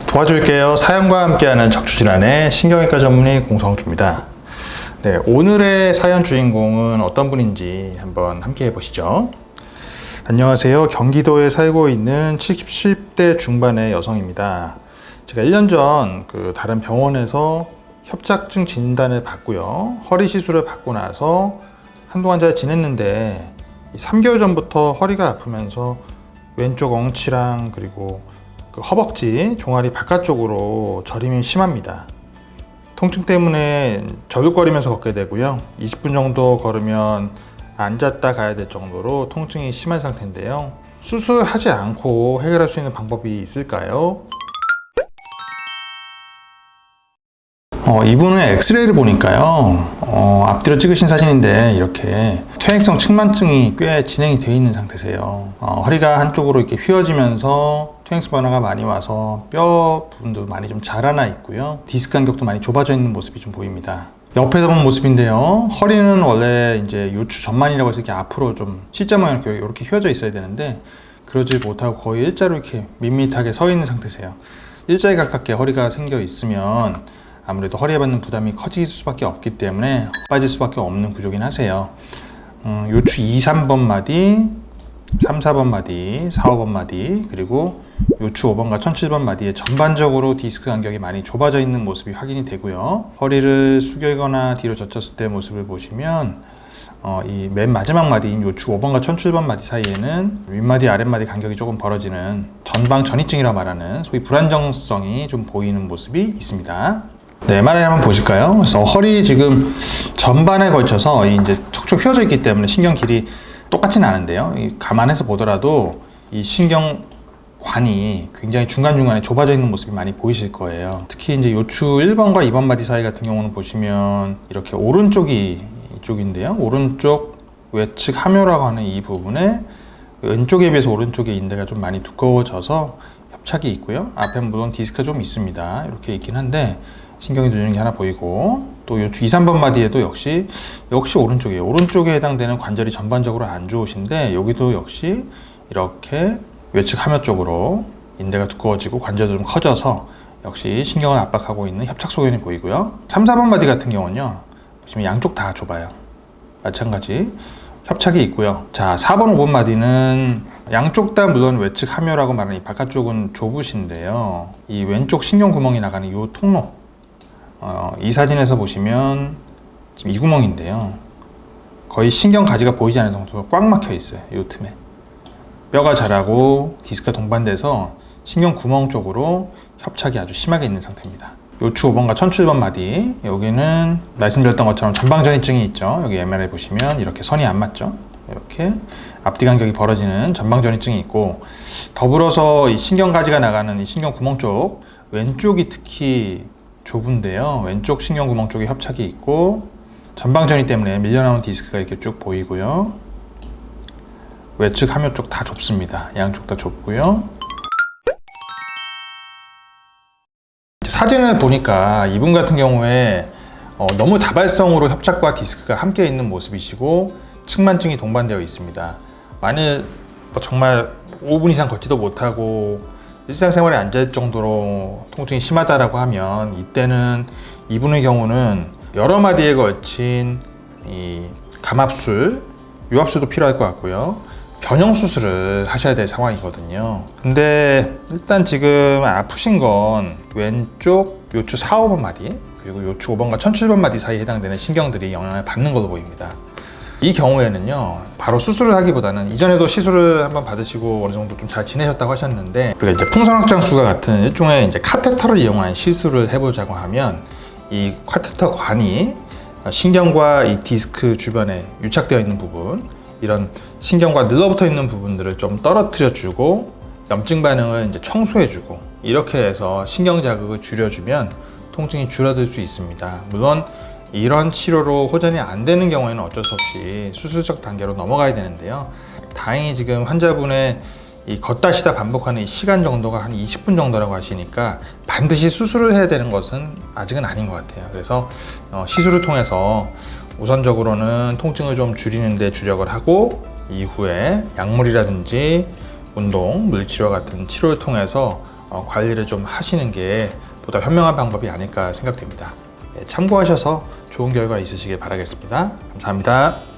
도와줄게요. 사연과 함께하는 척추질환의 신경외과 전문의 공성주입니다. 네, 오늘의 사연 주인공은 어떤 분인지 한번 함께 해보시죠. 안녕하세요. 경기도에 살고 있는 70대 중반의 여성입니다. 제가 1년 전 다른 병원에서 협착증 진단을 받고요. 허리 시술을 받고 나서 한동안 잘 지냈는데 3개월 전부터 허리가 아프면서 왼쪽 엉치랑 그리고 허벅지, 종아리 바깥쪽으로 저림이 심합니다. 통증 때문에 절룩거리면서 걷게 되고요. 20분 정도 걸으면 앉았다 가야 될 정도로 통증이 심한 상태인데요. 수술하지 않고 해결할 수 있는 방법이 있을까요? 이분은 엑스레이를 보니까요. 앞뒤로 찍으신 사진인데 이렇게 퇴행성 측만증이 꽤 진행이 되어 있는 상태세요. 허리가 한쪽으로 이렇게 휘어지면서 퇴행성 변화가 많이 와서 뼈 부분도 많이 좀 자라나 있고요. 디스크 간격도 많이 좁아져 있는 모습이 좀 보입니다. 옆에서 본 모습인데요. 허리는 원래 이제 요추 전만이라고 해서 이렇게 앞으로 좀 C자 모양 이렇게 휘어져 있어야 되는데 그러지 못하고 거의 일자로 이렇게 밋밋하게 서 있는 상태세요. 일자에 가깝게 허리가 생겨 있으면 아무래도 허리에 받는 부담이 커질 수밖에 없기 때문에 빠질 수밖에 없는 구조긴 하세요. 요추 2, 3번 마디, 3, 4번 마디, 4, 5번 마디, 그리고 요추 5번과 1007번 마디에 전반적으로 디스크 간격이 많이 좁아져 있는 모습이 확인이 되고요. 허리를 숙이거나 뒤로 젖혔을 때 모습을 보시면 이 맨 마지막 마디인 요추 5번과 1007번 마디 사이에는 윗마디, 아랫마디 간격이 조금 벌어지는 전방 전이증이라고 말하는 소위 불안정성이 좀 보이는 모습이 있습니다. 네, MRI 한번 보실까요? 그래서 허리 지금 전반에 걸쳐서 이제 척추 휘어져 있기 때문에 신경 길이 똑같지는 않은데요. 감안해서 보더라도 이 신경관이 굉장히 중간중간에 좁아져 있는 모습이 많이 보이실 거예요. 특히 이제 요추 1번과 2번 마디 사이 같은 경우는 보시면 이렇게 오른쪽이 이쪽인데요. 오른쪽 외측 함요라고 하는 이 부분에 왼쪽에 비해서 오른쪽의 인대가 좀 많이 두꺼워져서 협착이 있고요. 앞에 물론 디스크가 좀 있습니다. 이렇게 있긴 한데 신경이 누르는 게 하나 보이고 또 요추 2, 3번 마디에도 역시 오른쪽이에요. 오른쪽에 해당되는 관절이 전반적으로 안 좋으신데 여기도 역시 이렇게 외측 함요 쪽으로 인대가 두꺼워지고 관절도 좀 커져서 역시 신경을 압박하고 있는 협착 소견이 보이고요. 3, 4번 마디 같은 경우는요. 보시면 양쪽 다 좁아요. 마찬가지 협착이 있고요. 자, 4번, 5번 마디는 양쪽 다 물론 외측 함요라고 말하는 이 바깥쪽은 좁으신데요. 이 왼쪽 신경 구멍이 나가는 이 통로 이 사진에서 보시면 지금 이 구멍인데요. 거의 신경 가지가 보이지 않을 정도로 꽉 막혀 있어요. 이 틈에 뼈가 자라고 디스크가 동반돼서 신경 구멍 쪽으로 협착이 아주 심하게 있는 상태입니다. 요추 5번과 1007번 마디, 여기는 말씀드렸던 것처럼 전방전이증이 있죠. 여기 MRI 보시면 이렇게 선이 안 맞죠. 이렇게 앞뒤 간격이 벌어지는 전방전이증이 있고, 더불어서 이 신경가지가 나가는 이 신경 구멍 쪽 왼쪽이 특히 좁은데요. 왼쪽 신경 구멍 쪽에 협착이 있고 전방전이 때문에 밀려나온 디스크가 이렇게 쭉 보이고요. 외측 함요 쪽 다 좁습니다. 양쪽 다 좁고요. 사진을 보니까 이분 같은 경우에 너무 다발성으로 협착과 디스크가 함께 있는 모습이시고 측만증이 동반되어 있습니다. 만일 정말 5분 이상 걷지도 못하고 일상생활에 앉을 정도로 통증이 심하다라고 하면 이때는 이분의 경우는 여러 마디에 걸친 이 감압술, 유압술도 필요할 것 같고요. 변형 수술을 하셔야 될 상황이거든요. 근데 일단 지금 아프신 건 왼쪽 요추 4, 5번 마디 그리고 요추 5번과 1007번 마디 사이에 해당되는 신경들이 영향을 받는 걸로 보입니다. 이 경우에는요, 바로 수술을 하기보다는 이전에도 시술을 한번 받으시고 어느 정도 좀 잘 지내셨다고 하셨는데, 우리가 이제 풍선확장술과 같은 일종의 이제 카테터를 이용한 시술을 해보자고 하면 이 카테터 관이 신경과 이 디스크 주변에 유착되어 있는 부분, 이런 신경과 늘어붙어 있는 부분들을 좀 떨어뜨려 주고 염증 반응을 이제 청소해 주고 이렇게 해서 신경 자극을 줄여주면 통증이 줄어들 수 있습니다. 물론 이런 치료로 호전이 안 되는 경우에는 어쩔 수 없이 수술적 단계로 넘어가야 되는데요. 다행히 지금 환자분의 이 걷다 쉬다 반복하는 이 시간 정도가 한 20분 정도라고 하시니까 반드시 수술을 해야 되는 것은 아직은 아닌 것 같아요. 그래서 시술을 통해서 우선적으로는 통증을 좀 줄이는 데 주력을 하고, 이후에 약물이라든지 운동, 물리치료 같은 치료를 통해서 관리를 좀 하시는 게 보다 현명한 방법이 아닐까 생각됩니다. 네, 참고하셔서 좋은 결과 있으시길 바라겠습니다. 감사합니다.